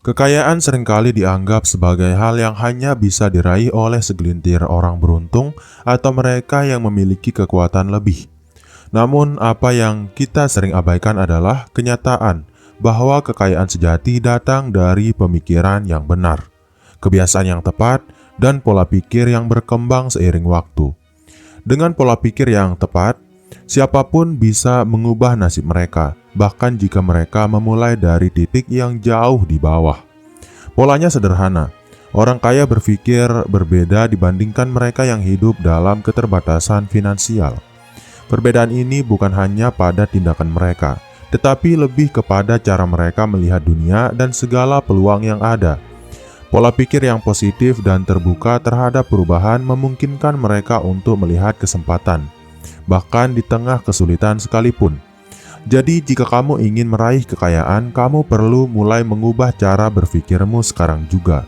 Kekayaan seringkali dianggap sebagai hal yang hanya bisa diraih oleh segelintir orang beruntung atau mereka yang memiliki kekuatan lebih. Namun, apa yang kita sering abaikan adalah kenyataan bahwa kekayaan sejati datang dari pemikiran yang benar, kebiasaan yang tepat, dan pola pikir yang berkembang seiring waktu. Dengan pola pikir yang tepat, siapapun bisa mengubah nasib mereka, bahkan jika mereka memulai dari titik yang jauh di bawah. Polanya sederhana. Orang kaya berpikir berbeda dibandingkan mereka yang hidup dalam keterbatasan finansial. Perbedaan ini bukan hanya pada tindakan mereka, tetapi lebih kepada cara mereka melihat dunia dan segala peluang yang ada. Pola pikir yang positif dan terbuka terhadap perubahan memungkinkan mereka untuk melihat kesempatan, bahkan di tengah kesulitan sekalipun. Jadi, jika kamu ingin meraih kekayaan, kamu perlu mulai mengubah cara berpikirmu sekarang juga.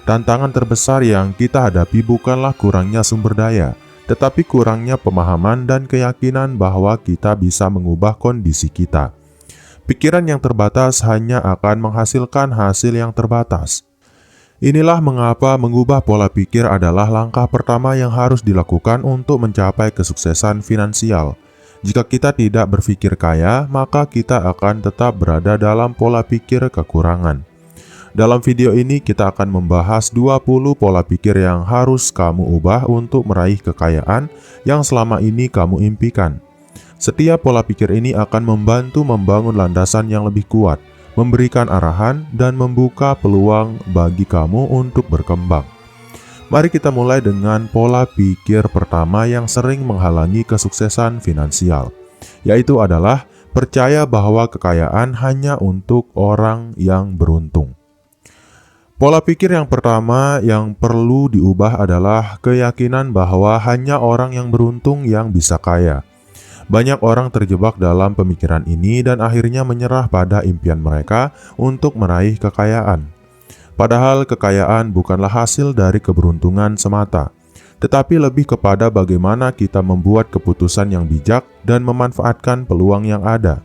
Tantangan terbesar yang kita hadapi bukanlah kurangnya sumber daya, tetapi kurangnya pemahaman dan keyakinan bahwa kita bisa mengubah kondisi kita. Pikiran yang terbatas hanya akan menghasilkan hasil yang terbatas. Inilah mengapa mengubah pola pikir adalah langkah pertama yang harus dilakukan untuk mencapai kesuksesan finansial. Jika kita tidak berpikir kaya, maka kita akan tetap berada dalam pola pikir kekurangan. Dalam video ini kita akan membahas 20 pola pikir yang harus kamu ubah untuk meraih kekayaan yang selama ini kamu impikan. Setiap pola pikir ini akan membantu membangun landasan yang lebih kuat, memberikan arahan, dan membuka peluang bagi kamu untuk berkembang. Mari kita mulai dengan pola pikir pertama yang sering menghalangi kesuksesan finansial, yaitu adalah percaya bahwa kekayaan hanya untuk orang yang beruntung. Pola pikir yang pertama yang perlu diubah adalah keyakinan bahwa hanya orang yang beruntung yang bisa kaya. Banyak orang terjebak dalam pemikiran ini dan akhirnya menyerah pada impian mereka untuk meraih kekayaan. Padahal kekayaan bukanlah hasil dari keberuntungan semata, tetapi lebih kepada bagaimana kita membuat keputusan yang bijak dan memanfaatkan peluang yang ada.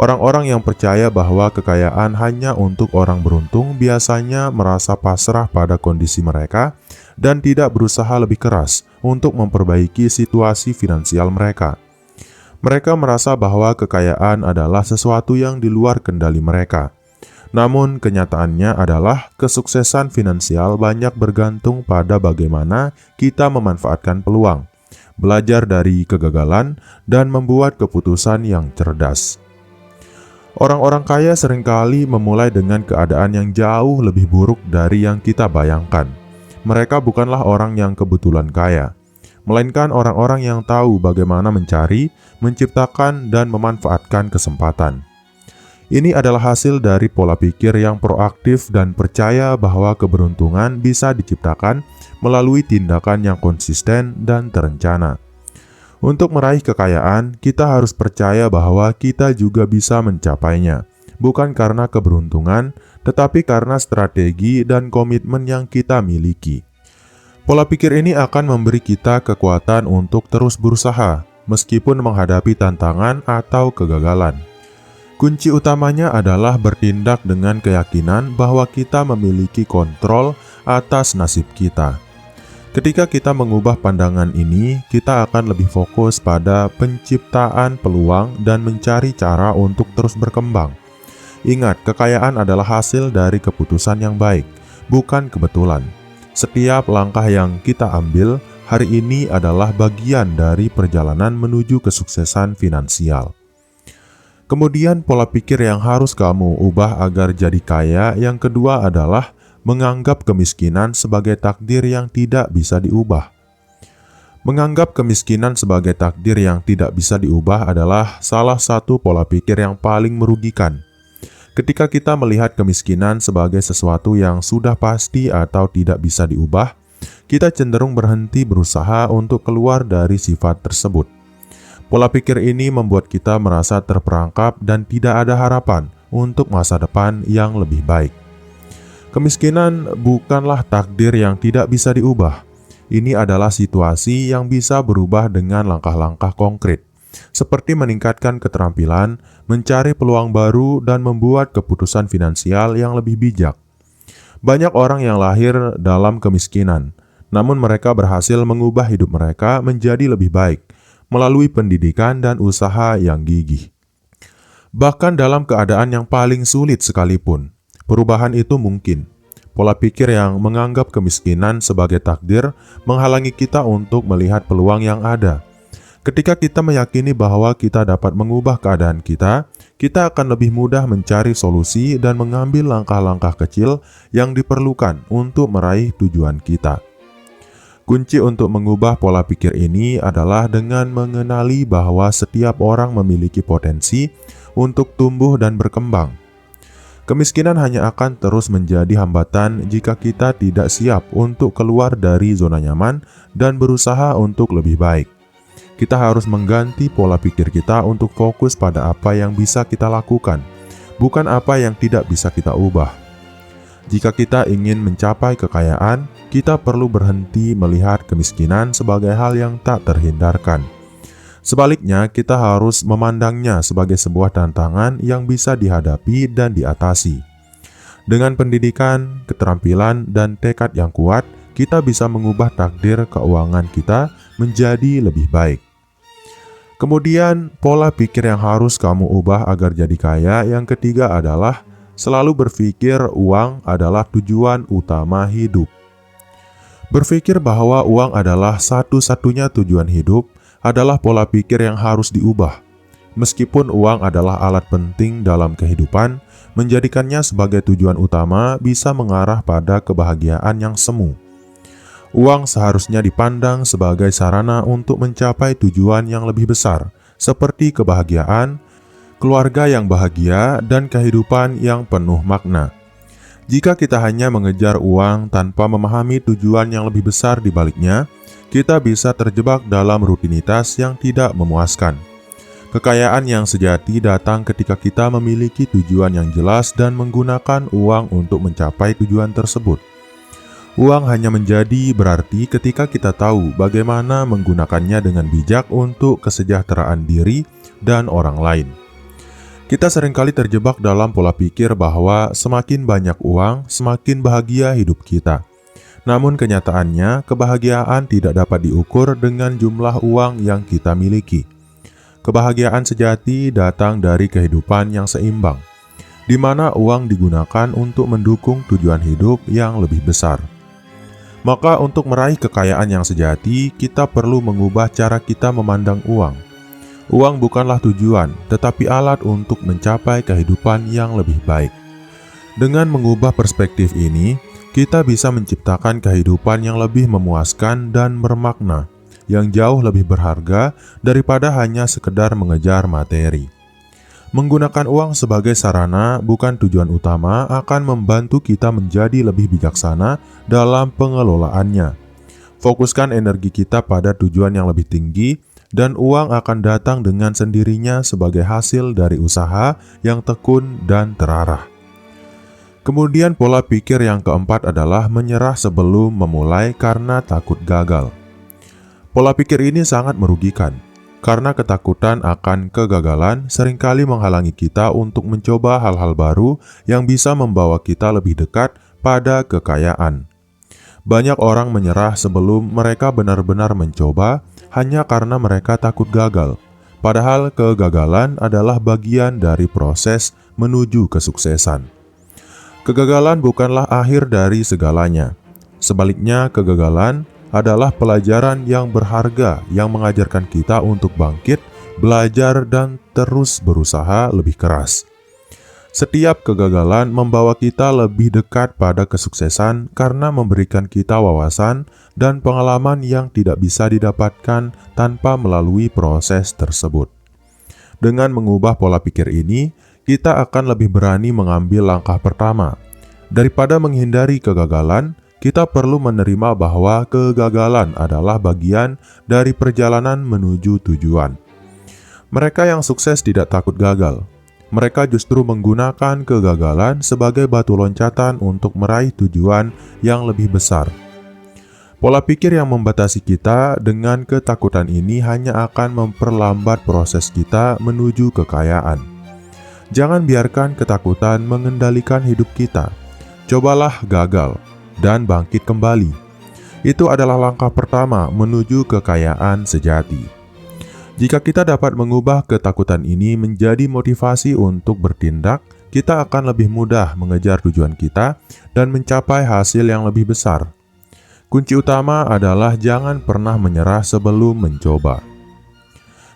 Orang-orang yang percaya bahwa kekayaan hanya untuk orang beruntung biasanya merasa pasrah pada kondisi mereka dan tidak berusaha lebih keras untuk memperbaiki situasi finansial mereka. Mereka merasa bahwa kekayaan adalah sesuatu yang di luar kendali mereka. Namun kenyataannya adalah kesuksesan finansial banyak bergantung pada bagaimana kita memanfaatkan peluang, belajar dari kegagalan, dan membuat keputusan yang cerdas. Orang-orang kaya seringkali memulai dengan keadaan yang jauh lebih buruk dari yang kita bayangkan. Mereka bukanlah orang yang kebetulan kaya, melainkan orang-orang yang tahu bagaimana mencari, menciptakan, dan memanfaatkan kesempatan. Ini adalah hasil dari pola pikir yang proaktif dan percaya bahwa keberuntungan bisa diciptakan melalui tindakan yang konsisten dan terencana. Untuk meraih kekayaan, kita harus percaya bahwa kita juga bisa mencapainya, bukan karena keberuntungan, tetapi karena strategi dan komitmen yang kita miliki. Pola pikir ini akan memberi kita kekuatan untuk terus berusaha, meskipun menghadapi tantangan atau kegagalan. Kunci utamanya adalah bertindak dengan keyakinan bahwa kita memiliki kontrol atas nasib kita. Ketika kita mengubah pandangan ini, kita akan lebih fokus pada penciptaan peluang dan mencari cara untuk terus berkembang. Ingat, kekayaan adalah hasil dari keputusan yang baik, bukan kebetulan. Setiap langkah yang kita ambil hari ini adalah bagian dari perjalanan menuju kesuksesan finansial. Kemudian pola pikir yang harus kamu ubah agar jadi kaya yang kedua adalah menganggap kemiskinan sebagai takdir yang tidak bisa diubah. Menganggap kemiskinan sebagai takdir yang tidak bisa diubah adalah salah satu pola pikir yang paling merugikan. Ketika kita melihat kemiskinan sebagai sesuatu yang sudah pasti atau tidak bisa diubah, kita cenderung berhenti berusaha untuk keluar dari sifat tersebut. Pola pikir ini membuat kita merasa terperangkap dan tidak ada harapan untuk masa depan yang lebih baik. Kemiskinan bukanlah takdir yang tidak bisa diubah. Ini adalah situasi yang bisa berubah dengan langkah-langkah konkret. seperti meningkatkan keterampilan, mencari peluang baru, dan membuat keputusan finansial yang lebih bijak. Banyak orang yang lahir dalam kemiskinan, namun mereka berhasil mengubah hidup mereka menjadi lebih baik melalui pendidikan dan usaha yang gigih. Bahkan dalam keadaan yang paling sulit sekalipun, perubahan itu mungkin. Pola pikir yang menganggap kemiskinan sebagai takdir menghalangi kita untuk melihat peluang yang ada. Ketika kita meyakini bahwa kita dapat mengubah keadaan kita akan lebih mudah mencari solusi dan mengambil langkah-langkah kecil yang diperlukan untuk meraih tujuan kita. Kunci untuk mengubah pola pikir ini adalah dengan mengenali bahwa setiap orang memiliki potensi untuk tumbuh dan berkembang. Kemiskinan hanya akan terus menjadi hambatan jika kita tidak siap untuk keluar dari zona nyaman dan berusaha untuk lebih baik. Kita harus mengganti pola pikir kita untuk fokus pada apa yang bisa kita lakukan, bukan apa yang tidak bisa kita ubah. Jika kita ingin mencapai kekayaan, kita perlu berhenti melihat kemiskinan sebagai hal yang tak terhindarkan. Sebaliknya, kita harus memandangnya sebagai sebuah tantangan yang bisa dihadapi dan diatasi. Dengan pendidikan, keterampilan, dan tekad yang kuat, kita bisa mengubah takdir keuangan kita menjadi lebih baik. Kemudian, pola pikir yang harus kamu ubah agar jadi kaya yang ketiga adalah selalu berpikir uang adalah tujuan utama hidup. Berpikir bahwa uang adalah satu-satunya tujuan hidup adalah pola pikir yang harus diubah. Meskipun uang adalah alat penting dalam kehidupan, menjadikannya sebagai tujuan utama bisa mengarah pada kebahagiaan yang semu. Uang seharusnya dipandang sebagai sarana untuk mencapai tujuan yang lebih besar, seperti kebahagiaan, keluarga yang bahagia, dan kehidupan yang penuh makna. Jika kita hanya mengejar uang tanpa memahami tujuan yang lebih besar di baliknya, kita bisa terjebak dalam rutinitas yang tidak memuaskan. Kekayaan yang sejati datang ketika kita memiliki tujuan yang jelas dan menggunakan uang untuk mencapai tujuan tersebut. Uang hanya menjadi berarti ketika kita tahu bagaimana menggunakannya dengan bijak untuk kesejahteraan diri dan orang lain. Kita seringkali terjebak dalam pola pikir bahwa semakin banyak uang, semakin bahagia hidup kita. Namun kenyataannya, kebahagiaan tidak dapat diukur dengan jumlah uang yang kita miliki. Kebahagiaan sejati datang dari kehidupan yang seimbang, di mana uang digunakan untuk mendukung tujuan hidup yang lebih besar. Maka untuk meraih kekayaan yang sejati, kita perlu mengubah cara kita memandang uang. Uang bukanlah tujuan, tetapi alat untuk mencapai kehidupan yang lebih baik. Dengan mengubah perspektif ini, kita bisa menciptakan kehidupan yang lebih memuaskan dan bermakna, yang jauh lebih berharga daripada hanya sekedar mengejar materi. Menggunakan uang sebagai sarana bukan tujuan utama akan membantu kita menjadi lebih bijaksana dalam pengelolaannya. Fokuskan energi kita pada tujuan yang lebih tinggi, dan uang akan datang dengan sendirinya sebagai hasil dari usaha yang tekun dan terarah. Kemudian pola pikir yang keempat adalah menyerah sebelum memulai karena takut gagal. Pola pikir ini sangat merugikan, karena ketakutan akan kegagalan seringkali menghalangi kita untuk mencoba hal-hal baru yang bisa membawa kita lebih dekat pada kekayaan. Banyak orang menyerah sebelum mereka benar-benar mencoba hanya karena mereka takut gagal. Padahal kegagalan adalah bagian dari proses menuju kesuksesan. Kegagalan bukanlah akhir dari segalanya. Sebaliknya, kegagalan adalah pelajaran yang berharga yang mengajarkan kita untuk bangkit, belajar, dan terus berusaha lebih keras. Setiap kegagalan membawa kita lebih dekat pada kesuksesan karena memberikan kita wawasan dan pengalaman yang tidak bisa didapatkan tanpa melalui proses tersebut. Dengan mengubah pola pikir ini, kita akan lebih berani mengambil langkah pertama. Daripada menghindari kegagalan, kita perlu menerima bahwa kegagalan adalah bagian dari perjalanan menuju tujuan. Mereka yang sukses tidak takut gagal. Mereka justru menggunakan kegagalan sebagai batu loncatan untuk meraih tujuan yang lebih besar. Pola pikir yang membatasi kita dengan ketakutan ini hanya akan memperlambat proses kita menuju kekayaan. Jangan biarkan ketakutan mengendalikan hidup kita. Cobalah gagal dan bangkit kembali. Itu adalah langkah pertama menuju kekayaan sejati. Jika kita dapat mengubah ketakutan ini menjadi motivasi untuk bertindak, kita akan lebih mudah mengejar tujuan kita dan mencapai hasil yang lebih besar. Kunci utama adalah jangan pernah menyerah sebelum mencoba.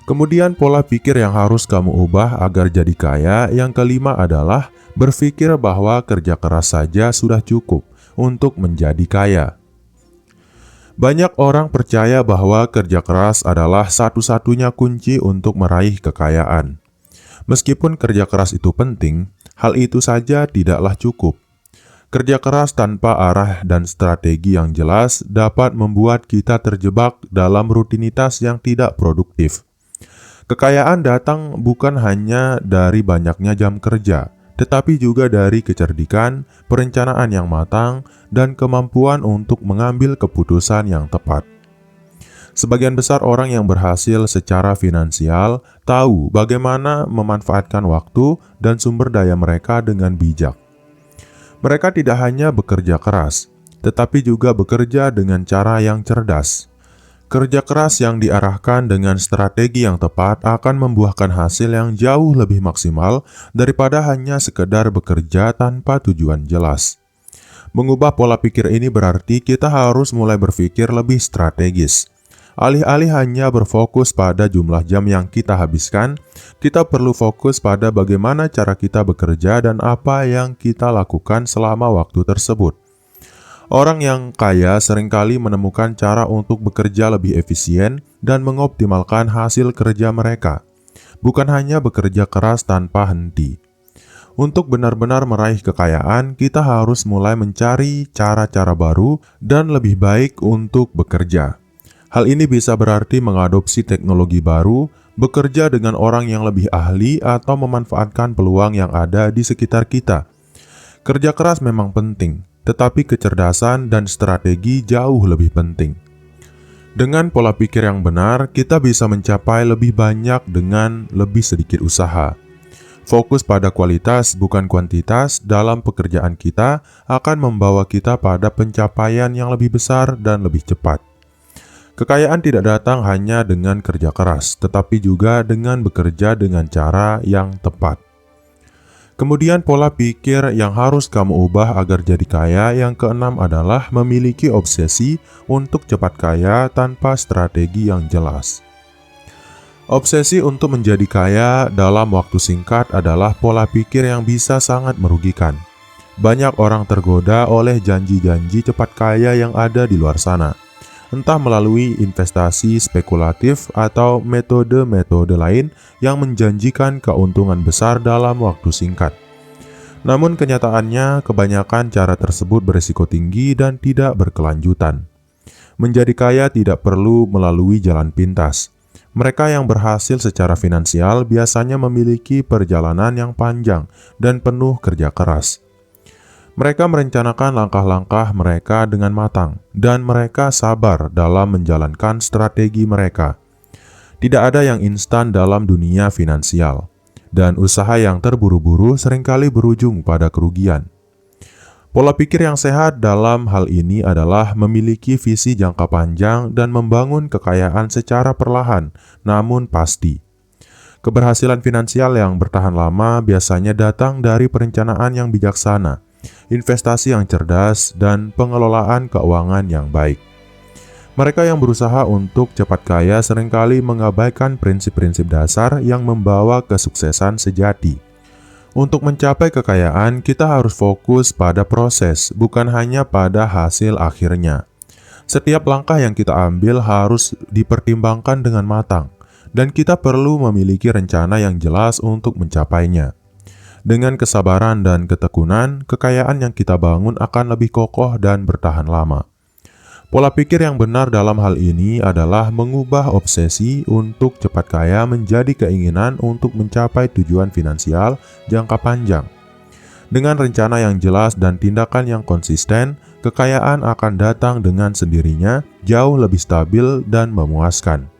Kemudian pola pikir yang harus kamu ubah agar jadi kaya yang kelima adalah berpikir bahwa kerja keras saja sudah cukup untuk menjadi kaya. Banyak orang percaya bahwa kerja keras adalah satu-satunya kunci untuk meraih kekayaan. Meskipun kerja keras itu penting, hal itu saja tidaklah cukup. Kerja keras tanpa arah dan strategi yang jelas dapat membuat kita terjebak dalam rutinitas yang tidak produktif. Kekayaan datang bukan hanya dari banyaknya jam kerja, tetapi juga dari kecerdikan, perencanaan yang matang, dan kemampuan untuk mengambil keputusan yang tepat. Sebagian besar orang yang berhasil secara finansial tahu bagaimana memanfaatkan waktu dan sumber daya mereka dengan bijak. Mereka tidak hanya bekerja keras, tetapi juga bekerja dengan cara yang cerdas. Kerja keras yang diarahkan dengan strategi yang tepat akan membuahkan hasil yang jauh lebih maksimal daripada hanya sekedar bekerja tanpa tujuan jelas. Mengubah pola pikir ini berarti kita harus mulai berpikir lebih strategis. Alih-alih hanya berfokus pada jumlah jam yang kita habiskan, kita perlu fokus pada bagaimana cara kita bekerja dan apa yang kita lakukan selama waktu tersebut. Orang yang kaya seringkali menemukan cara untuk bekerja lebih efisien dan mengoptimalkan hasil kerja mereka, bukan hanya bekerja keras tanpa henti. Untuk benar-benar meraih kekayaan, kita harus mulai mencari cara-cara baru dan lebih baik untuk bekerja. Hal ini bisa berarti mengadopsi teknologi baru, bekerja dengan orang yang lebih ahli, atau memanfaatkan peluang yang ada di sekitar kita. Kerja keras memang penting, tetapi kecerdasan dan strategi jauh lebih penting. Dengan pola pikir yang benar, kita bisa mencapai lebih banyak dengan lebih sedikit usaha. Fokus pada kualitas bukan kuantitas dalam pekerjaan kita akan membawa kita pada pencapaian yang lebih besar dan lebih cepat. Kekayaan tidak datang hanya dengan kerja keras, tetapi juga dengan bekerja dengan cara yang tepat. Kemudian pola pikir yang harus kamu ubah agar jadi kaya yang keenam adalah memiliki obsesi untuk cepat kaya tanpa strategi yang jelas. Obsesi untuk menjadi kaya dalam waktu singkat adalah pola pikir yang bisa sangat merugikan. Banyak orang tergoda oleh janji-janji cepat kaya yang ada di luar sana, entah melalui investasi spekulatif atau metode-metode lain yang menjanjikan keuntungan besar dalam waktu singkat. Namun kenyataannya, kebanyakan cara tersebut berisiko tinggi dan tidak berkelanjutan. Menjadi kaya tidak perlu melalui jalan pintas. Mereka yang berhasil secara finansial biasanya memiliki perjalanan yang panjang dan penuh kerja keras. Mereka merencanakan langkah-langkah mereka dengan matang, dan mereka sabar dalam menjalankan strategi mereka. Tidak ada yang instan dalam dunia finansial, dan usaha yang terburu-buru seringkali berujung pada kerugian. Pola pikir yang sehat dalam hal ini adalah memiliki visi jangka panjang dan membangun kekayaan secara perlahan, namun pasti. Keberhasilan finansial yang bertahan lama biasanya datang dari perencanaan yang bijaksana, investasi yang cerdas, dan pengelolaan keuangan yang baik. Mereka yang berusaha untuk cepat kaya seringkali mengabaikan prinsip-prinsip dasar yang membawa kesuksesan sejati. Untuk mencapai kekayaan, kita harus fokus pada proses, bukan hanya pada hasil akhirnya. Setiap langkah yang kita ambil harus dipertimbangkan dengan matang, dan kita perlu memiliki rencana yang jelas untuk mencapainya. Dengan kesabaran dan ketekunan, kekayaan yang kita bangun akan lebih kokoh dan bertahan lama. Pola pikir yang benar dalam hal ini adalah mengubah obsesi untuk cepat kaya menjadi keinginan untuk mencapai tujuan finansial jangka panjang. Dengan rencana yang jelas dan tindakan yang konsisten, kekayaan akan datang dengan sendirinya, jauh lebih stabil dan memuaskan.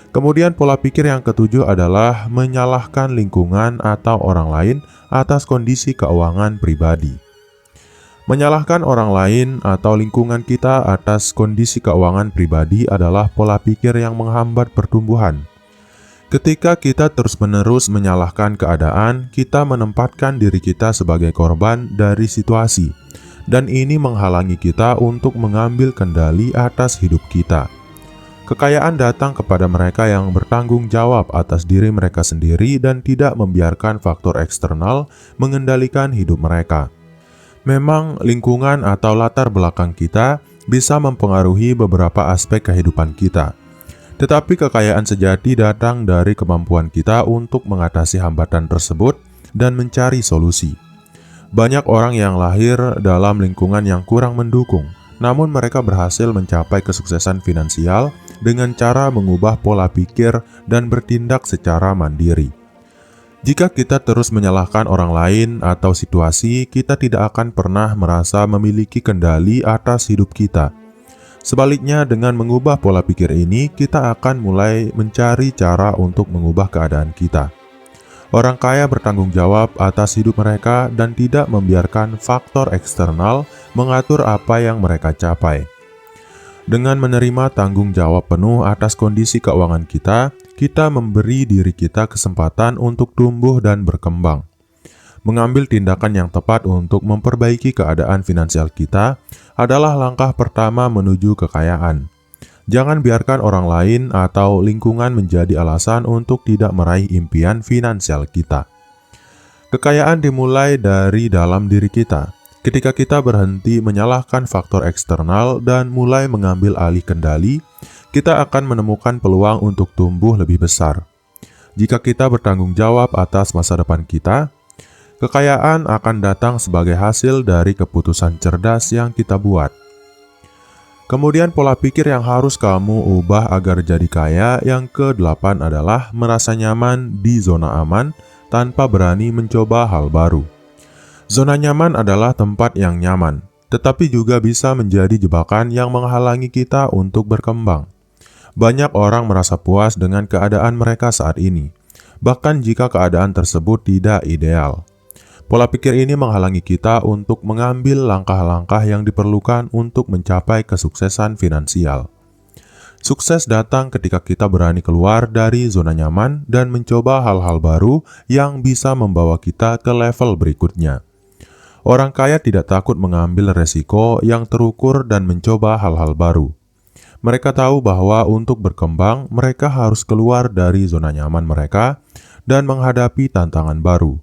Kemudian pola pikir yang ketujuh adalah menyalahkan lingkungan atau orang lain atas kondisi keuangan pribadi. Menyalahkan orang lain atau lingkungan kita atas kondisi keuangan pribadi adalah pola pikir yang menghambat pertumbuhan. Ketika kita terus-menerus menyalahkan keadaan, kita menempatkan diri kita sebagai korban dari situasi, dan ini menghalangi kita untuk mengambil kendali atas hidup kita. Kekayaan datang kepada mereka yang bertanggung jawab atas diri mereka sendiri dan tidak membiarkan faktor eksternal mengendalikan hidup mereka. Memang lingkungan atau latar belakang kita bisa mempengaruhi beberapa aspek kehidupan kita. Tetapi kekayaan sejati datang dari kemampuan kita untuk mengatasi hambatan tersebut dan mencari solusi. Banyak orang yang lahir dalam lingkungan yang kurang mendukung, namun mereka berhasil mencapai kesuksesan finansial dengan cara mengubah pola pikir dan bertindak secara mandiri. Jika kita terus menyalahkan orang lain atau situasi, kita tidak akan pernah merasa memiliki kendali atas hidup kita. Sebaliknya, dengan mengubah pola pikir ini, kita akan mulai mencari cara untuk mengubah keadaan kita. Orang kaya bertanggung jawab atas hidup mereka dan tidak membiarkan faktor eksternal mengatur apa yang mereka capai. Dengan menerima tanggung jawab penuh atas kondisi keuangan kita, kita memberi diri kita kesempatan untuk tumbuh dan berkembang. Mengambil tindakan yang tepat untuk memperbaiki keadaan finansial kita adalah langkah pertama menuju kekayaan. Jangan biarkan orang lain atau lingkungan menjadi alasan untuk tidak meraih impian finansial kita. Kekayaan dimulai dari dalam diri kita. Ketika kita berhenti menyalahkan faktor eksternal dan mulai mengambil alih kendali, kita akan menemukan peluang untuk tumbuh lebih besar. Jika kita bertanggung jawab atas masa depan kita, kekayaan akan datang sebagai hasil dari keputusan cerdas yang kita buat. Kemudian pola pikir yang harus kamu ubah agar jadi kaya yang ke-8 adalah merasa nyaman di zona aman tanpa berani mencoba hal baru. Zona nyaman adalah tempat yang nyaman, tetapi juga bisa menjadi jebakan yang menghalangi kita untuk berkembang. Banyak orang merasa puas dengan keadaan mereka saat ini, bahkan jika keadaan tersebut tidak ideal. Pola pikir ini menghalangi kita untuk mengambil langkah-langkah yang diperlukan untuk mencapai kesuksesan finansial. Sukses datang ketika kita berani keluar dari zona nyaman dan mencoba hal-hal baru yang bisa membawa kita ke level berikutnya. Orang kaya tidak takut mengambil resiko yang terukur dan mencoba hal-hal baru. Mereka tahu bahwa untuk berkembang, mereka harus keluar dari zona nyaman mereka dan menghadapi tantangan baru.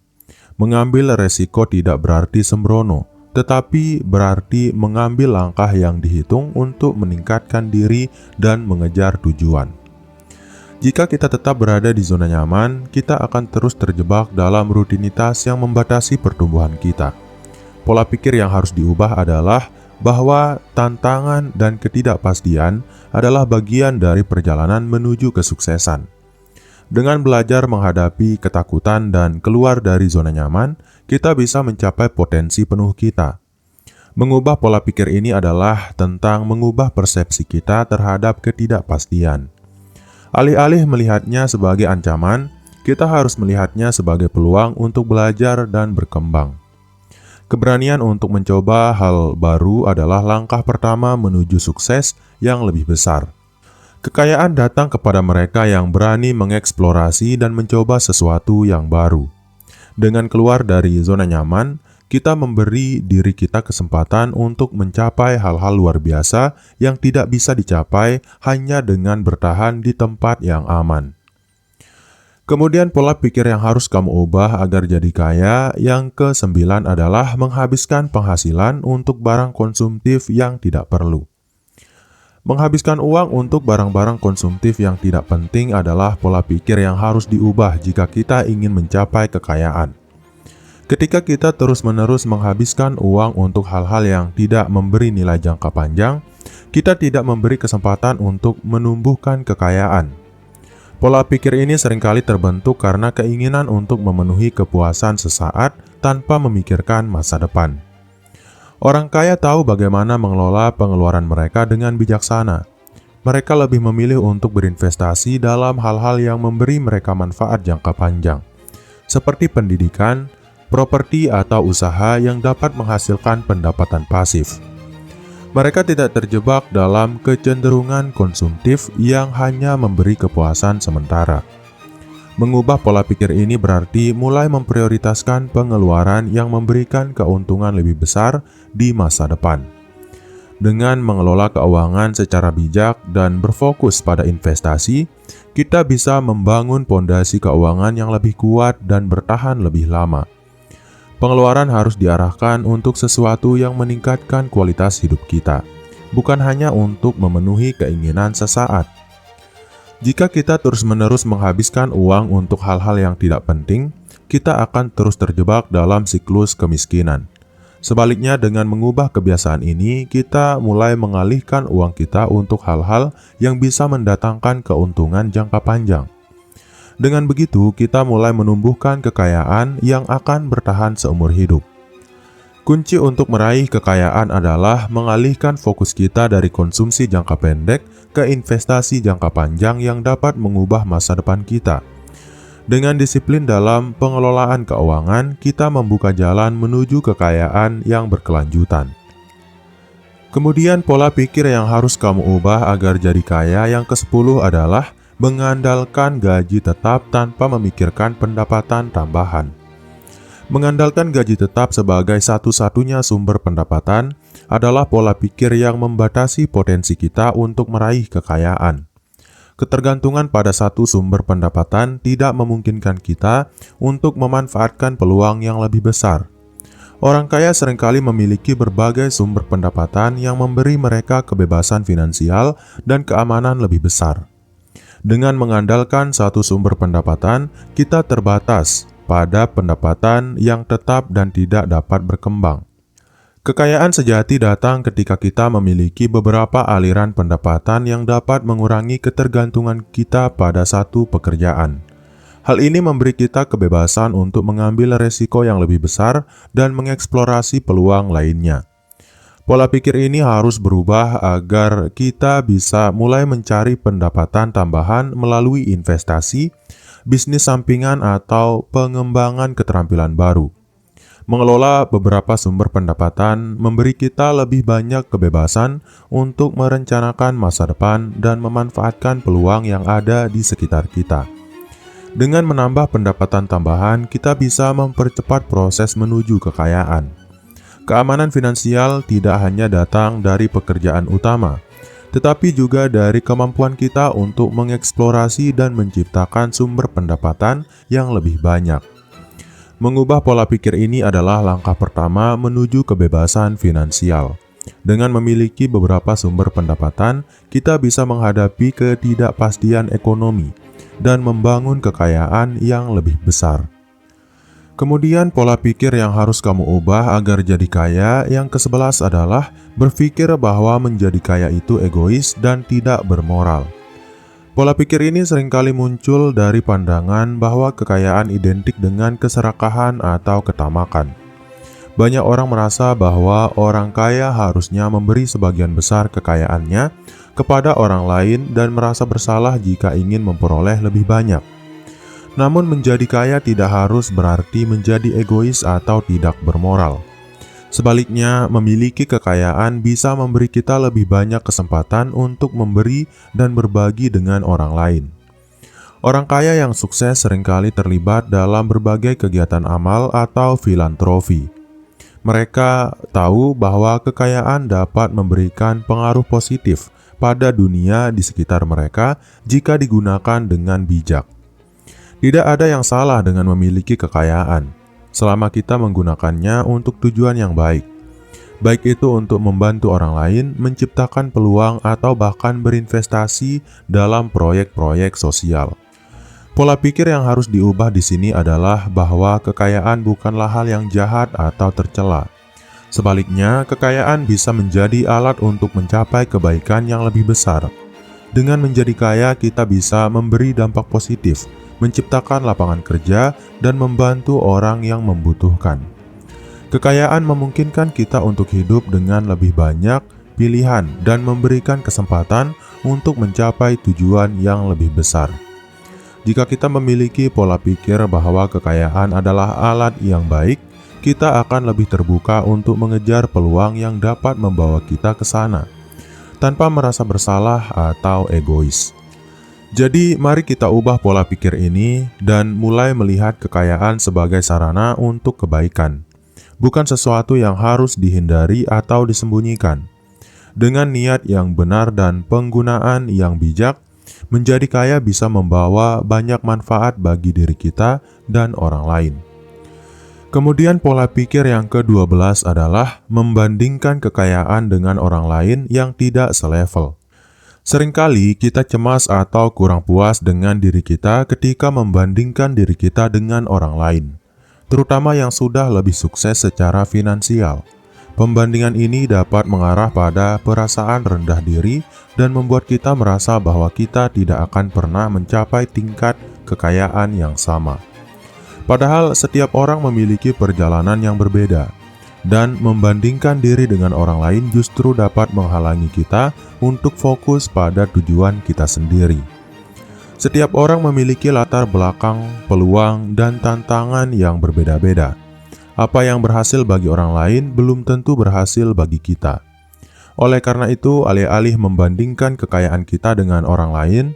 Mengambil resiko tidak berarti sembrono, tetapi berarti mengambil langkah yang dihitung untuk meningkatkan diri dan mengejar tujuan. Jika kita tetap berada di zona nyaman, kita akan terus terjebak dalam rutinitas yang membatasi pertumbuhan kita. Pola pikir yang harus diubah adalah bahwa tantangan dan ketidakpastian adalah bagian dari perjalanan menuju kesuksesan. Dengan belajar menghadapi ketakutan dan keluar dari zona nyaman, kita bisa mencapai potensi penuh kita. Mengubah pola pikir ini adalah tentang mengubah persepsi kita terhadap ketidakpastian. Alih-alih melihatnya sebagai ancaman, kita harus melihatnya sebagai peluang untuk belajar dan berkembang. Keberanian untuk mencoba hal baru adalah langkah pertama menuju sukses yang lebih besar. Kekayaan datang kepada mereka yang berani mengeksplorasi dan mencoba sesuatu yang baru. Dengan keluar dari zona nyaman, kita memberi diri kita kesempatan untuk mencapai hal-hal luar biasa yang tidak bisa dicapai hanya dengan bertahan di tempat yang aman. Kemudian pola pikir yang harus kamu ubah agar jadi kaya yang ke-9 adalah menghabiskan penghasilan untuk barang konsumtif yang tidak perlu. Menghabiskan uang untuk barang-barang konsumtif yang tidak penting adalah pola pikir yang harus diubah jika kita ingin mencapai kekayaan. Ketika kita terus-menerus menghabiskan uang untuk hal-hal yang tidak memberi nilai jangka panjang, kita tidak memberi kesempatan untuk menumbuhkan kekayaan. Pola pikir ini seringkali terbentuk karena keinginan untuk memenuhi kepuasan sesaat tanpa memikirkan masa depan. Orang kaya tahu bagaimana mengelola pengeluaran mereka dengan bijaksana. Mereka lebih memilih untuk berinvestasi dalam hal-hal yang memberi mereka manfaat jangka panjang, seperti pendidikan, properti, atau usaha yang dapat menghasilkan pendapatan pasif. Mereka tidak terjebak dalam kecenderungan konsumtif yang hanya memberi kepuasan sementara. Mengubah pola pikir ini berarti mulai memprioritaskan pengeluaran yang memberikan keuntungan lebih besar di masa depan. Dengan mengelola keuangan secara bijak dan berfokus pada investasi, kita bisa membangun pondasi keuangan yang lebih kuat dan bertahan lebih lama. Pengeluaran harus diarahkan untuk sesuatu yang meningkatkan kualitas hidup kita, bukan hanya untuk memenuhi keinginan sesaat. Jika kita terus-menerus menghabiskan uang untuk hal-hal yang tidak penting, kita akan terus terjebak dalam siklus kemiskinan. Sebaliknya, dengan mengubah kebiasaan ini, kita mulai mengalihkan uang kita untuk hal-hal yang bisa mendatangkan keuntungan jangka panjang. Dengan begitu, kita mulai menumbuhkan kekayaan yang akan bertahan seumur hidup. Kunci untuk meraih kekayaan adalah mengalihkan fokus kita dari konsumsi jangka pendek ke investasi jangka panjang yang dapat mengubah masa depan kita. Dengan disiplin dalam pengelolaan keuangan, kita membuka jalan menuju kekayaan yang berkelanjutan. Kemudian pola pikir yang harus kamu ubah agar jadi kaya yang ke-10 adalah mengandalkan gaji tetap tanpa memikirkan pendapatan tambahan. Mengandalkan gaji tetap sebagai satu-satunya sumber pendapatan adalah pola pikir yang membatasi potensi kita untuk meraih kekayaan. Ketergantungan pada satu sumber pendapatan tidak memungkinkan kita untuk memanfaatkan peluang yang lebih besar. Orang kaya seringkali memiliki berbagai sumber pendapatan yang memberi mereka kebebasan finansial dan keamanan lebih besar. Dengan mengandalkan satu sumber pendapatan, kita terbatas pada pendapatan yang tetap dan tidak dapat berkembang. Kekayaan sejati datang ketika kita memiliki beberapa aliran pendapatan yang dapat mengurangi ketergantungan kita pada satu pekerjaan. Hal ini memberi kita kebebasan untuk mengambil resiko yang lebih besar dan mengeksplorasi peluang lainnya. Pola pikir ini harus berubah agar kita bisa mulai mencari pendapatan tambahan melalui investasi, bisnis sampingan, atau pengembangan keterampilan baru. Mengelola beberapa sumber pendapatan memberi kita lebih banyak kebebasan untuk merencanakan masa depan dan memanfaatkan peluang yang ada di sekitar kita. Dengan menambah pendapatan tambahan, kita bisa mempercepat proses menuju kekayaan. Keamanan finansial tidak hanya datang dari pekerjaan utama, tetapi juga dari kemampuan kita untuk mengeksplorasi dan menciptakan sumber pendapatan yang lebih banyak. Mengubah pola pikir ini adalah langkah pertama menuju kebebasan finansial. Dengan memiliki beberapa sumber pendapatan, kita bisa menghadapi ketidakpastian ekonomi dan membangun kekayaan yang lebih besar. Kemudian pola pikir yang harus kamu ubah agar jadi kaya yang ke-11 adalah berpikir bahwa menjadi kaya itu egois dan tidak bermoral. Pola pikir ini seringkali muncul dari pandangan bahwa kekayaan identik dengan keserakahan atau ketamakan. Banyak orang merasa bahwa orang kaya harusnya memberi sebagian besar kekayaannya kepada orang lain dan merasa bersalah jika ingin memperoleh lebih banyak. Namun menjadi kaya tidak harus berarti menjadi egois atau tidak bermoral. Sebaliknya, memiliki kekayaan bisa memberi kita lebih banyak kesempatan untuk memberi dan berbagi dengan orang lain. Orang kaya yang sukses seringkali terlibat dalam berbagai kegiatan amal atau filantropi. Mereka tahu bahwa kekayaan dapat memberikan pengaruh positif pada dunia di sekitar mereka jika digunakan dengan bijak. Tidak ada yang salah dengan memiliki kekayaan, selama kita menggunakannya untuk tujuan yang baik. Baik itu untuk membantu orang lain, menciptakan peluang, atau bahkan berinvestasi dalam proyek-proyek sosial. Pola pikir yang harus diubah di sini adalah bahwa kekayaan bukanlah hal yang jahat atau tercela. Sebaliknya, kekayaan bisa menjadi alat untuk mencapai kebaikan yang lebih besar. Dengan menjadi kaya, kita bisa memberi dampak positif, menciptakan lapangan kerja, dan membantu orang yang membutuhkan. Kekayaan memungkinkan kita untuk hidup dengan lebih banyak pilihan dan memberikan kesempatan untuk mencapai tujuan yang lebih besar. Jika kita memiliki pola pikir bahwa kekayaan adalah alat yang baik, kita akan lebih terbuka untuk mengejar peluang yang dapat membawa kita ke sana, tanpa merasa bersalah atau egois. Jadi, mari kita ubah pola pikir ini dan mulai melihat kekayaan sebagai sarana untuk kebaikan, bukan sesuatu yang harus dihindari atau disembunyikan. Dengan niat yang benar dan penggunaan yang bijak, menjadi kaya bisa membawa banyak manfaat bagi diri kita dan orang lain. Kemudian pola pikir yang ke-12 adalah membandingkan kekayaan dengan orang lain yang tidak selevel. Seringkali kita cemas atau kurang puas dengan diri kita ketika membandingkan diri kita dengan orang lain, terutama yang sudah lebih sukses secara finansial. Pembandingan ini dapat mengarah pada perasaan rendah diri dan membuat kita merasa bahwa kita tidak akan pernah mencapai tingkat kekayaan yang sama. Padahal setiap orang memiliki perjalanan yang berbeda, dan membandingkan diri dengan orang lain justru dapat menghalangi kita untuk fokus pada tujuan kita sendiri. Setiap orang memiliki latar belakang, peluang, dan tantangan yang berbeda-beda. Apa yang berhasil bagi orang lain belum tentu berhasil bagi kita. Oleh karena itu, alih-alih membandingkan kekayaan kita dengan orang lain,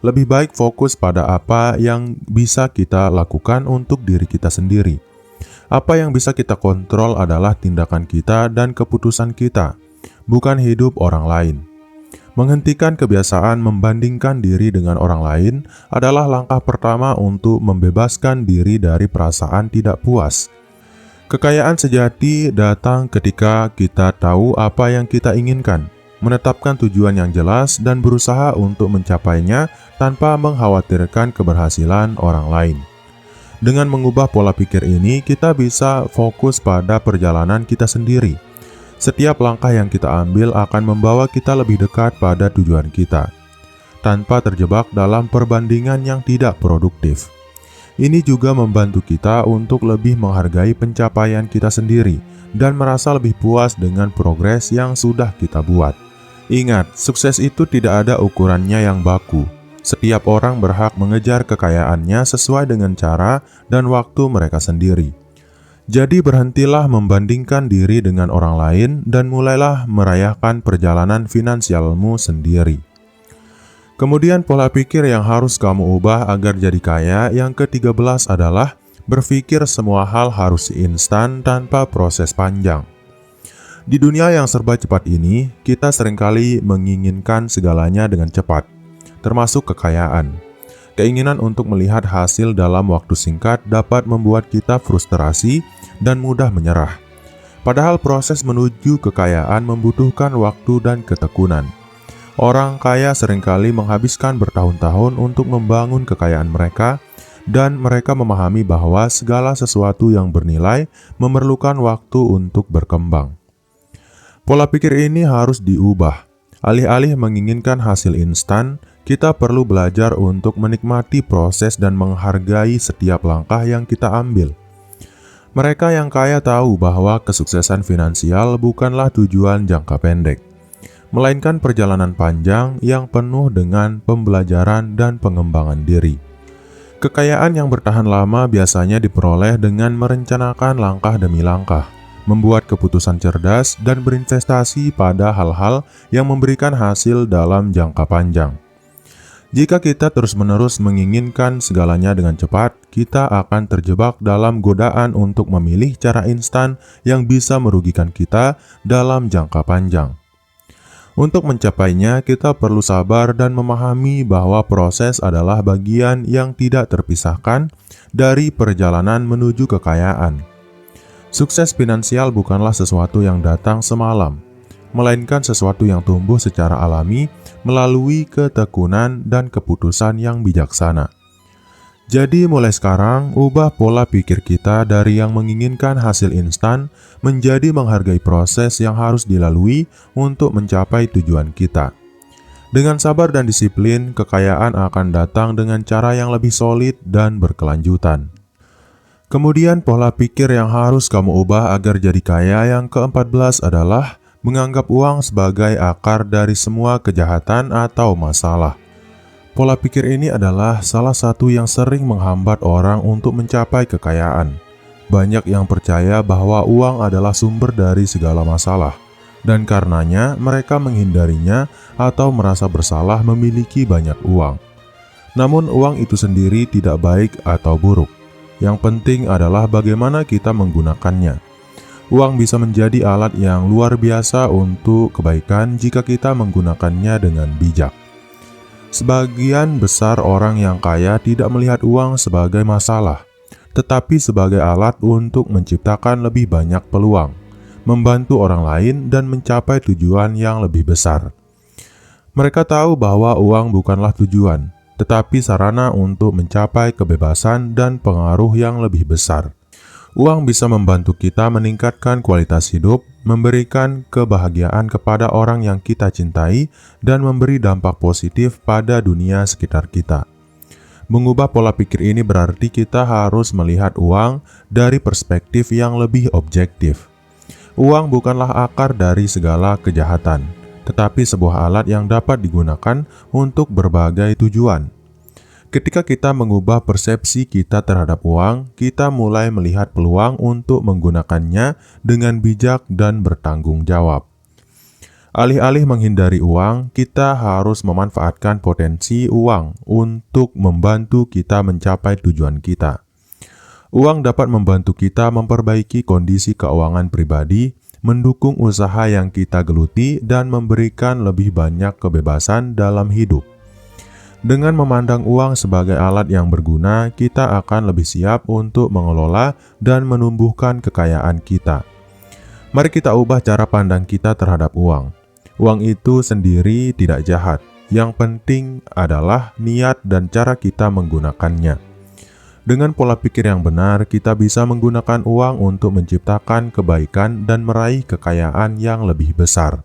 lebih baik fokus pada apa yang bisa kita lakukan untuk diri kita sendiri. Apa yang bisa kita kontrol adalah tindakan kita dan keputusan kita, bukan hidup orang lain. Menghentikan kebiasaan membandingkan diri dengan orang lain adalah langkah pertama untuk membebaskan diri dari perasaan tidak puas. Kekayaan sejati datang ketika kita tahu apa yang kita inginkan, menetapkan tujuan yang jelas dan berusaha untuk mencapainya tanpa mengkhawatirkan keberhasilan orang lain. Dengan mengubah pola pikir ini, kita bisa fokus pada perjalanan kita sendiri. Setiap langkah yang kita ambil akan membawa kita lebih dekat pada tujuan kita, tanpa terjebak dalam perbandingan yang tidak produktif. Ini juga membantu kita untuk lebih menghargai pencapaian kita sendiri dan merasa lebih puas dengan progres yang sudah kita buat. Ingat, sukses itu tidak ada ukurannya yang baku. Setiap orang berhak mengejar kekayaannya sesuai dengan cara dan waktu mereka sendiri. Jadi berhentilah membandingkan diri dengan orang lain dan mulailah merayakan perjalanan finansialmu sendiri. Kemudian pola pikir yang harus kamu ubah agar jadi kaya yang ke-13 adalah berpikir semua hal harus instan tanpa proses panjang. Di dunia yang serba cepat ini, kita seringkali menginginkan segalanya dengan cepat, termasuk kekayaan. Keinginan untuk melihat hasil dalam waktu singkat dapat membuat kita frustrasi dan mudah menyerah. Padahal proses menuju kekayaan membutuhkan waktu dan ketekunan. Orang kaya seringkali menghabiskan bertahun-tahun untuk membangun kekayaan mereka, dan mereka memahami bahwa segala sesuatu yang bernilai memerlukan waktu untuk berkembang. Pola pikir ini harus diubah. Alih-alih menginginkan hasil instan, kita perlu belajar untuk menikmati proses dan menghargai setiap langkah yang kita ambil. Mereka yang kaya tahu bahwa kesuksesan finansial bukanlah tujuan jangka pendek, melainkan perjalanan panjang yang penuh dengan pembelajaran dan pengembangan diri. Kekayaan yang bertahan lama biasanya diperoleh dengan merencanakan langkah demi langkah, membuat keputusan cerdas, dan berinvestasi pada hal-hal yang memberikan hasil dalam jangka panjang. Jika kita terus-menerus menginginkan segalanya dengan cepat, kita akan terjebak dalam godaan untuk memilih cara instan yang bisa merugikan kita dalam jangka panjang. Untuk mencapainya, kita perlu sabar dan memahami bahwa proses adalah bagian yang tidak terpisahkan dari perjalanan menuju kekayaan. Sukses finansial bukanlah sesuatu yang datang semalam, melainkan sesuatu yang tumbuh secara alami melalui ketekunan dan keputusan yang bijaksana. Jadi mulai sekarang, ubah pola pikir kita dari yang menginginkan hasil instan menjadi menghargai proses yang harus dilalui untuk mencapai tujuan kita. Dengan sabar dan disiplin, kekayaan akan datang dengan cara yang lebih solid dan berkelanjutan. Kemudian pola pikir yang harus kamu ubah agar jadi kaya yang ke-14 adalah menganggap uang sebagai akar dari semua kejahatan atau masalah. Pola pikir ini adalah salah satu yang sering menghambat orang untuk mencapai kekayaan. Banyak yang percaya bahwa uang adalah sumber dari segala masalah, dan karenanya mereka menghindarinya atau merasa bersalah memiliki banyak uang. Namun uang itu sendiri tidak baik atau buruk. Yang penting adalah bagaimana kita menggunakannya. Uang bisa menjadi alat yang luar biasa untuk kebaikan jika kita menggunakannya dengan bijak. Sebagian besar orang yang kaya tidak melihat uang sebagai masalah, tetapi sebagai alat untuk menciptakan lebih banyak peluang, membantu orang lain, dan mencapai tujuan yang lebih besar. Mereka tahu bahwa uang bukanlah tujuan, tetapi sarana untuk mencapai kebebasan dan pengaruh yang lebih besar. Uang bisa membantu kita meningkatkan kualitas hidup, memberikan kebahagiaan kepada orang yang kita cintai, dan memberi dampak positif pada dunia sekitar kita. Mengubah pola pikir ini berarti kita harus melihat uang dari perspektif yang lebih objektif. Uang bukanlah akar dari segala kejahatan, tetapi sebuah alat yang dapat digunakan untuk berbagai tujuan. Ketika kita mengubah persepsi kita terhadap uang, kita mulai melihat peluang untuk menggunakannya dengan bijak dan bertanggung jawab. Alih-alih menghindari uang, kita harus memanfaatkan potensi uang untuk membantu kita mencapai tujuan kita. Uang dapat membantu kita memperbaiki kondisi keuangan pribadi, mendukung usaha yang kita geluti, dan memberikan lebih banyak kebebasan dalam hidup. Dengan memandang uang sebagai alat yang berguna, kita akan lebih siap untuk mengelola dan menumbuhkan kekayaan kita. Mari kita ubah cara pandang kita terhadap uang. Uang itu sendiri tidak jahat. Yang penting adalah niat dan cara kita menggunakannya. Dengan pola pikir yang benar, kita bisa menggunakan uang untuk menciptakan kebaikan dan meraih kekayaan yang lebih besar.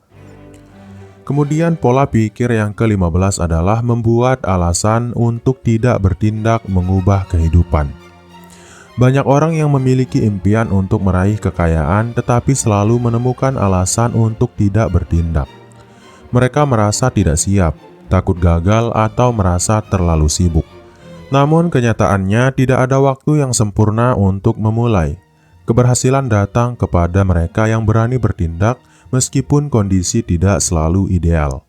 Kemudian pola pikir yang ke-15 adalah membuat alasan untuk tidak bertindak mengubah kehidupan. Banyak orang yang memiliki impian untuk meraih kekayaan tetapi selalu menemukan alasan untuk tidak bertindak. Mereka merasa tidak siap, takut gagal, atau merasa terlalu sibuk. Namun kenyataannya tidak ada waktu yang sempurna untuk memulai. Keberhasilan datang kepada mereka yang berani bertindak meskipun kondisi tidak selalu ideal.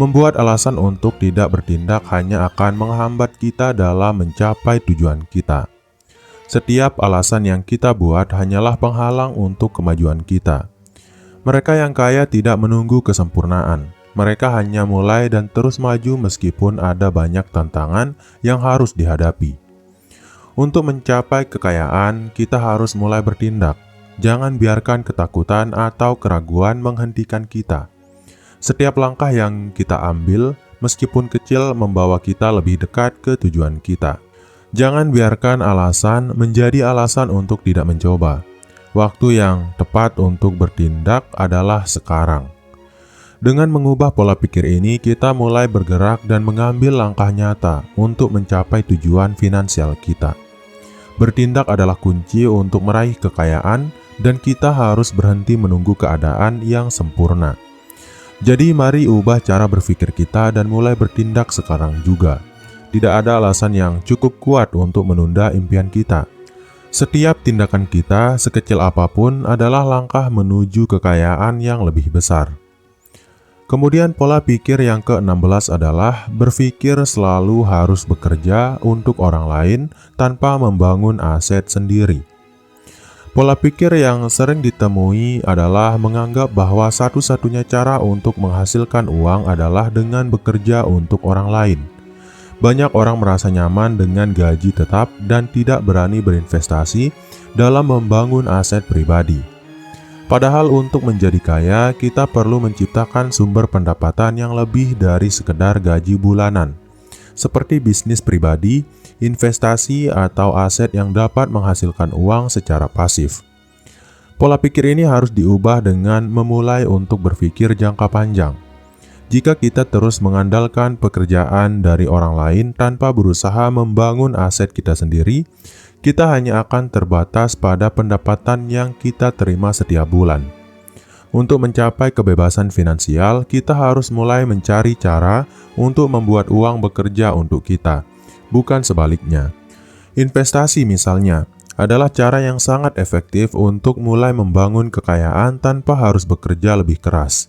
Membuat alasan untuk tidak bertindak hanya akan menghambat kita dalam mencapai tujuan kita. Setiap alasan yang kita buat hanyalah penghalang untuk kemajuan kita. Mereka yang kaya tidak menunggu kesempurnaan. Mereka hanya mulai dan terus maju meskipun ada banyak tantangan yang harus dihadapi. Untuk mencapai kekayaan, kita harus mulai bertindak. Jangan biarkan ketakutan atau keraguan menghentikan kita. Setiap langkah yang kita ambil, meskipun kecil, membawa kita lebih dekat ke tujuan kita. Jangan biarkan alasan menjadi alasan untuk tidak mencoba. Waktu yang tepat untuk bertindak adalah sekarang. Dengan mengubah pola pikir ini, kita mulai bergerak dan mengambil langkah nyata untuk mencapai tujuan finansial kita. Bertindak adalah kunci untuk meraih kekayaan, dan kita harus berhenti menunggu keadaan yang sempurna. Jadi mari ubah cara berpikir kita dan mulai bertindak sekarang juga. Tidak ada alasan yang cukup kuat untuk menunda impian kita. Setiap tindakan kita, sekecil apapun, adalah langkah menuju kekayaan yang lebih besar. Kemudian pola pikir yang ke-16 adalah berpikir selalu harus bekerja untuk orang lain tanpa membangun aset sendiri. Pola pikir yang sering ditemui adalah menganggap bahwa satu-satunya cara untuk menghasilkan uang adalah dengan bekerja untuk orang lain. Banyak orang merasa nyaman dengan gaji tetap dan tidak berani berinvestasi dalam membangun aset pribadi. Padahal untuk menjadi kaya, kita perlu menciptakan sumber pendapatan yang lebih dari sekedar gaji bulanan, seperti bisnis pribadi, investasi, atau aset yang dapat menghasilkan uang secara pasif. Pola pikir ini harus diubah dengan memulai untuk berpikir jangka panjang. Jika kita terus mengandalkan pekerjaan dari orang lain tanpa berusaha membangun aset kita sendiri, kita hanya akan terbatas pada pendapatan yang kita terima setiap bulan. Untuk mencapai kebebasan finansial, kita harus mulai mencari cara untuk membuat uang bekerja untuk kita, bukan sebaliknya. Investasi misalnya adalah cara yang sangat efektif untuk mulai membangun kekayaan tanpa harus bekerja lebih keras.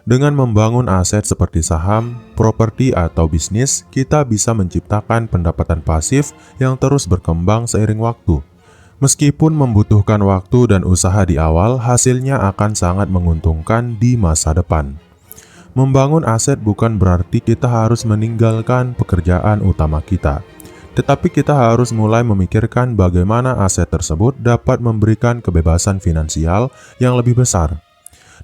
Dengan membangun aset seperti saham, properti, atau bisnis, kita bisa menciptakan pendapatan pasif yang terus berkembang seiring waktu. Meskipun membutuhkan waktu dan usaha di awal, hasilnya akan sangat menguntungkan di masa depan. Membangun aset bukan berarti kita harus meninggalkan pekerjaan utama kita. Tetapi kita harus mulai memikirkan bagaimana aset tersebut dapat memberikan kebebasan finansial yang lebih besar.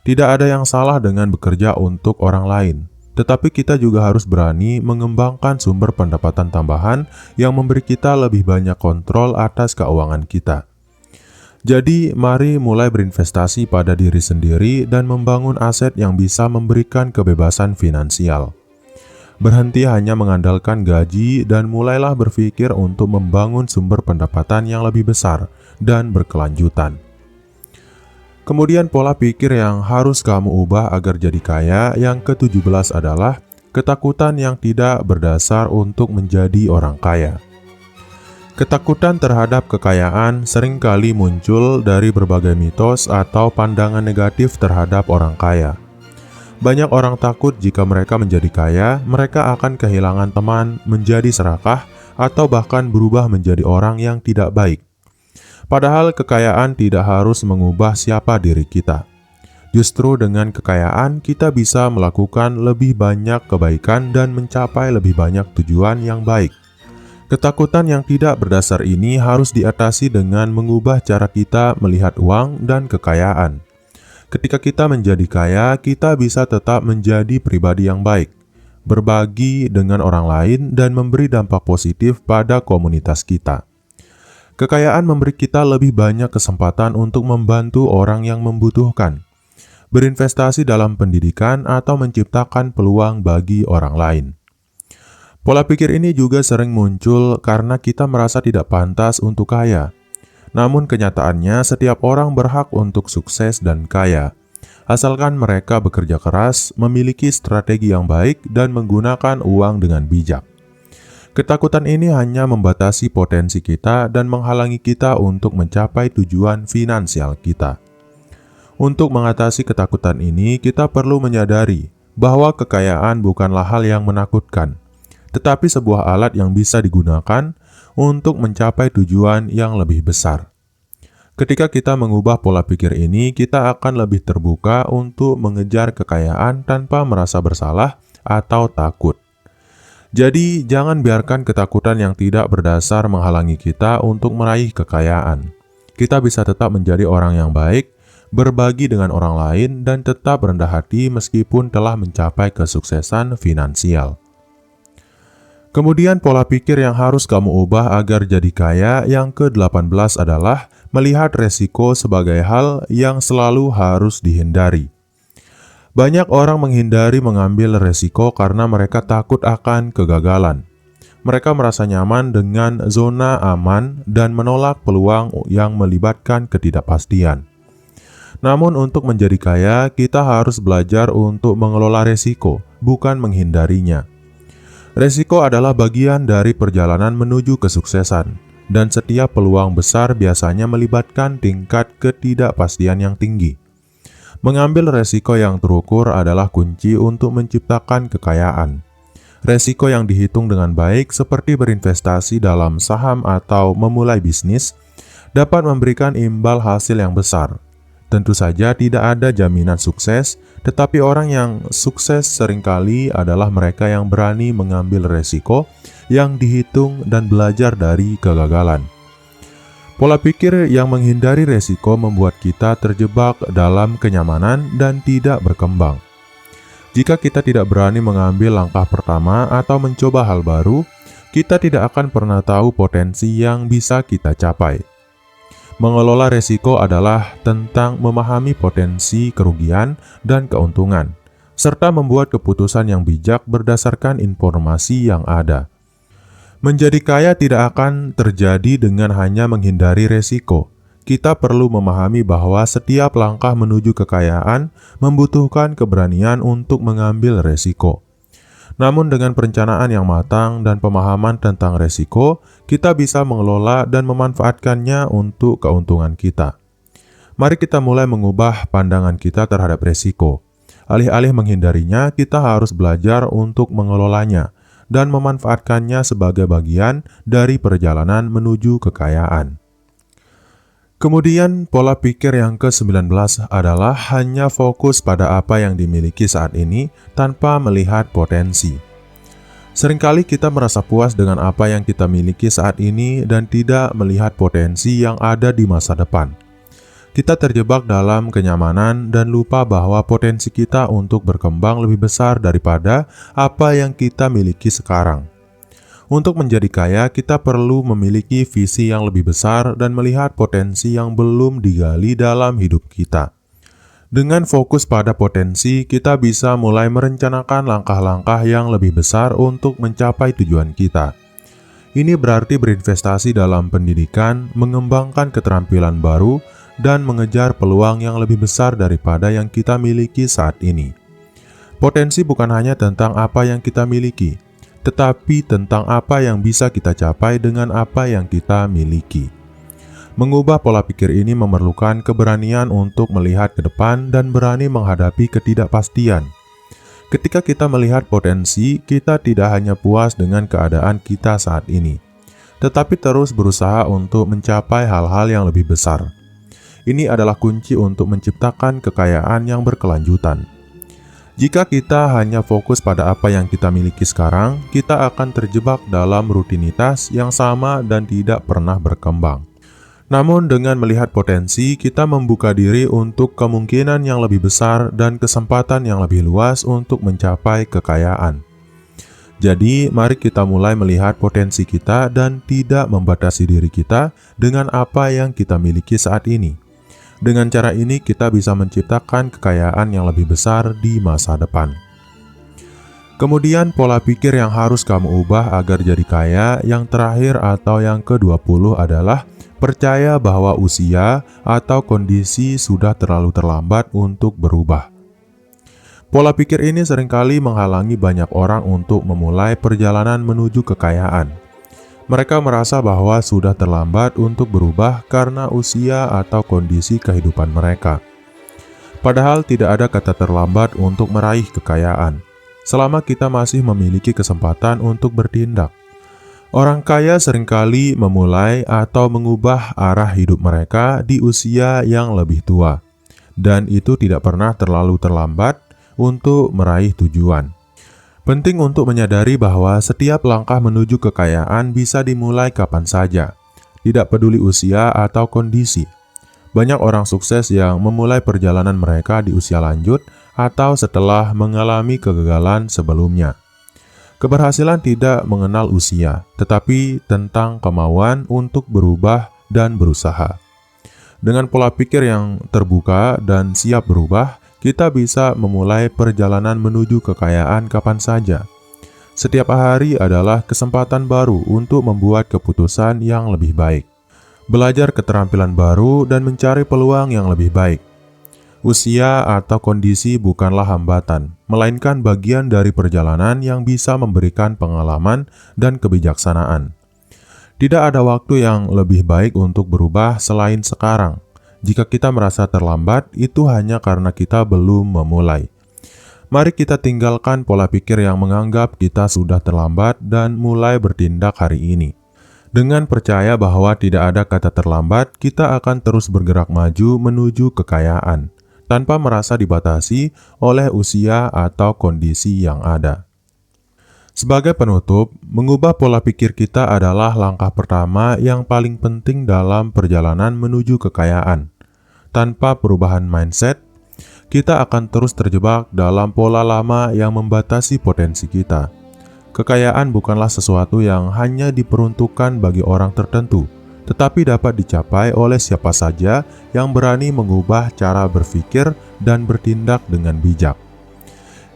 Tidak ada yang salah dengan bekerja untuk orang lain, tetapi kita juga harus berani mengembangkan sumber pendapatan tambahan yang memberi kita lebih banyak kontrol atas keuangan kita. Jadi, mari mulai berinvestasi pada diri sendiri dan membangun aset yang bisa memberikan kebebasan finansial. Berhenti hanya mengandalkan gaji dan mulailah berpikir untuk membangun sumber pendapatan yang lebih besar dan berkelanjutan. Kemudian pola pikir yang harus kamu ubah agar jadi kaya yang ke-17 adalah ketakutan yang tidak berdasar untuk menjadi orang kaya. Ketakutan terhadap kekayaan seringkali muncul dari berbagai mitos atau pandangan negatif terhadap orang kaya. Banyak orang takut jika mereka menjadi kaya, mereka akan kehilangan teman, menjadi serakah, atau bahkan berubah menjadi orang yang tidak baik. Padahal kekayaan tidak harus mengubah siapa diri kita. Justru dengan kekayaan, kita bisa melakukan lebih banyak kebaikan dan mencapai lebih banyak tujuan yang baik. Ketakutan yang tidak berdasar ini harus diatasi dengan mengubah cara kita melihat uang dan kekayaan. Ketika kita menjadi kaya, kita bisa tetap menjadi pribadi yang baik, berbagi dengan orang lain, dan memberi dampak positif pada komunitas kita. Kekayaan memberi kita lebih banyak kesempatan untuk membantu orang yang membutuhkan, berinvestasi dalam pendidikan, atau menciptakan peluang bagi orang lain. Pola pikir ini juga sering muncul karena kita merasa tidak pantas untuk kaya. Namun kenyataannya setiap orang berhak untuk sukses dan kaya, asalkan mereka bekerja keras, memiliki strategi yang baik, dan menggunakan uang dengan bijak. Ketakutan ini hanya membatasi potensi kita dan menghalangi kita untuk mencapai tujuan finansial kita. Untuk mengatasi ketakutan ini, kita perlu menyadari bahwa kekayaan bukanlah hal yang menakutkan, tetapi sebuah alat yang bisa digunakan untuk mencapai tujuan yang lebih besar. Ketika kita mengubah pola pikir ini, kita akan lebih terbuka untuk mengejar kekayaan tanpa merasa bersalah atau takut. Jadi, jangan biarkan ketakutan yang tidak berdasar menghalangi kita untuk meraih kekayaan. Kita bisa tetap menjadi orang yang baik, berbagi dengan orang lain, dan tetap rendah hati meskipun telah mencapai kesuksesan finansial. Kemudian pola pikir yang harus kamu ubah agar jadi kaya yang ke-18 adalah melihat resiko sebagai hal yang selalu harus dihindari. Banyak orang menghindari mengambil resiko karena mereka takut akan kegagalan. Mereka merasa nyaman dengan zona aman dan menolak peluang yang melibatkan ketidakpastian. Namun untuk menjadi kaya, kita harus belajar untuk mengelola resiko, bukan menghindarinya. Resiko adalah bagian dari perjalanan menuju kesuksesan, dan setiap peluang besar biasanya melibatkan tingkat ketidakpastian yang tinggi. Mengambil resiko yang terukur adalah kunci untuk menciptakan kekayaan. Resiko yang dihitung dengan baik seperti berinvestasi dalam saham atau memulai bisnis dapat memberikan imbal hasil yang besar. Tentu saja tidak ada jaminan sukses, tetapi orang yang sukses seringkali adalah mereka yang berani mengambil resiko, yang dihitung dan belajar dari kegagalan. Pola pikir yang menghindari resiko membuat kita terjebak dalam kenyamanan dan tidak berkembang. Jika kita tidak berani mengambil langkah pertama atau mencoba hal baru, kita tidak akan pernah tahu potensi yang bisa kita capai. Mengelola resiko adalah tentang memahami potensi kerugian dan keuntungan, serta membuat keputusan yang bijak berdasarkan informasi yang ada. Menjadi kaya tidak akan terjadi dengan hanya menghindari resiko. Kita perlu memahami bahwa setiap langkah menuju kekayaan membutuhkan keberanian untuk mengambil resiko. Namun dengan perencanaan yang matang dan pemahaman tentang resiko, kita bisa mengelola dan memanfaatkannya untuk keuntungan kita. Mari kita mulai mengubah pandangan kita terhadap resiko. Alih-alih menghindarinya, kita harus belajar untuk mengelolanya dan memanfaatkannya sebagai bagian dari perjalanan menuju kekayaan. Kemudian, pola pikir yang ke-19 adalah hanya fokus pada apa yang dimiliki saat ini tanpa melihat potensi. Seringkali kita merasa puas dengan apa yang kita miliki saat ini dan tidak melihat potensi yang ada di masa depan. Kita terjebak dalam kenyamanan dan lupa bahwa potensi kita untuk berkembang lebih besar daripada apa yang kita miliki sekarang. Untuk menjadi kaya, kita perlu memiliki visi yang lebih besar dan melihat potensi yang belum digali dalam hidup kita. Dengan fokus pada potensi, kita bisa mulai merencanakan langkah-langkah yang lebih besar untuk mencapai tujuan kita. Ini berarti berinvestasi dalam pendidikan, mengembangkan keterampilan baru, dan mengejar peluang yang lebih besar daripada yang kita miliki saat ini. Potensi bukan hanya tentang apa yang kita miliki, tetapi tentang apa yang bisa kita capai dengan apa yang kita miliki. Mengubah pola pikir ini memerlukan keberanian untuk melihat ke depan dan berani menghadapi ketidakpastian. Ketika kita melihat potensi, kita tidak hanya puas dengan keadaan kita saat ini, tetapi terus berusaha untuk mencapai hal-hal yang lebih besar. Ini adalah kunci untuk menciptakan kekayaan yang berkelanjutan. Jika kita hanya fokus pada apa yang kita miliki sekarang, kita akan terjebak dalam rutinitas yang sama dan tidak pernah berkembang. Namun dengan melihat potensi, kita membuka diri untuk kemungkinan yang lebih besar dan kesempatan yang lebih luas untuk mencapai kekayaan. Jadi, mari kita mulai melihat potensi kita dan tidak membatasi diri kita dengan apa yang kita miliki saat ini. Dengan cara ini, kita bisa menciptakan kekayaan yang lebih besar di masa depan. Kemudian, pola pikir yang harus kamu ubah agar jadi kaya yang terakhir atau yang ke-20 adalah percaya bahwa usia atau kondisi sudah terlalu terlambat untuk berubah. Pola pikir ini seringkali menghalangi banyak orang untuk memulai perjalanan menuju kekayaan. Mereka merasa bahwa sudah terlambat untuk berubah karena usia atau kondisi kehidupan mereka. Padahal tidak ada kata terlambat untuk meraih kekayaan, selama kita masih memiliki kesempatan untuk bertindak. Orang kaya seringkali memulai atau mengubah arah hidup mereka di usia yang lebih tua, dan itu tidak pernah terlalu terlambat untuk meraih tujuan. Penting untuk menyadari bahwa setiap langkah menuju kekayaan bisa dimulai kapan saja, tidak peduli usia atau kondisi. Banyak orang sukses yang memulai perjalanan mereka di usia lanjut atau setelah mengalami kegagalan sebelumnya. Keberhasilan tidak mengenal usia, tetapi tentang kemauan untuk berubah dan berusaha. Dengan pola pikir yang terbuka dan siap berubah, kita bisa memulai perjalanan menuju kekayaan kapan saja. Setiap hari adalah kesempatan baru untuk membuat keputusan yang lebih baik, belajar keterampilan baru, dan mencari peluang yang lebih baik. Usia atau kondisi bukanlah hambatan, melainkan bagian dari perjalanan yang bisa memberikan pengalaman dan kebijaksanaan. Tidak ada waktu yang lebih baik untuk berubah selain sekarang. Jika kita merasa terlambat, itu hanya karena kita belum memulai. Mari kita tinggalkan pola pikir yang menganggap kita sudah terlambat dan mulai bertindak hari ini. Dengan percaya bahwa tidak ada kata terlambat, kita akan terus bergerak maju menuju kekayaan, tanpa merasa dibatasi oleh usia atau kondisi yang ada. Sebagai penutup, mengubah pola pikir kita adalah langkah pertama yang paling penting dalam perjalanan menuju kekayaan. Tanpa perubahan mindset, kita akan terus terjebak dalam pola lama yang membatasi potensi kita. Kekayaan bukanlah sesuatu yang hanya diperuntukkan bagi orang tertentu, tetapi dapat dicapai oleh siapa saja yang berani mengubah cara berpikir dan bertindak dengan bijak.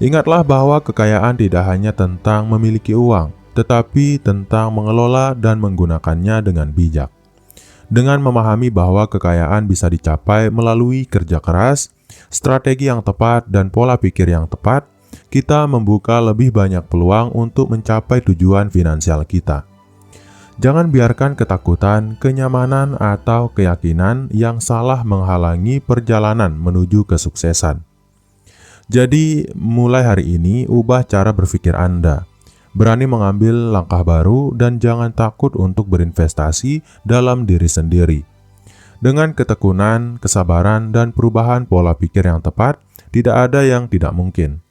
Ingatlah bahwa kekayaan tidak hanya tentang memiliki uang, tetapi tentang mengelola dan menggunakannya dengan bijak. Dengan memahami bahwa kekayaan bisa dicapai melalui kerja keras, strategi yang tepat, dan pola pikir yang tepat, kita membuka lebih banyak peluang untuk mencapai tujuan finansial kita. Jangan biarkan ketakutan, kenyamanan, atau keyakinan yang salah menghalangi perjalanan menuju kesuksesan. Jadi, mulai hari ini, ubah cara berpikir Anda. Berani mengambil langkah baru dan jangan takut untuk berinvestasi dalam diri sendiri. Dengan ketekunan, kesabaran, dan perubahan pola pikir yang tepat, tidak ada yang tidak mungkin.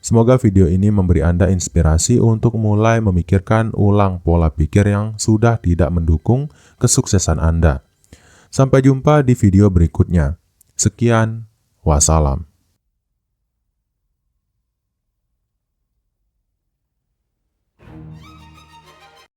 Semoga video ini memberi Anda inspirasi untuk mulai memikirkan ulang pola pikir yang sudah tidak mendukung kesuksesan Anda. Sampai jumpa di video berikutnya. Sekian, wassalam.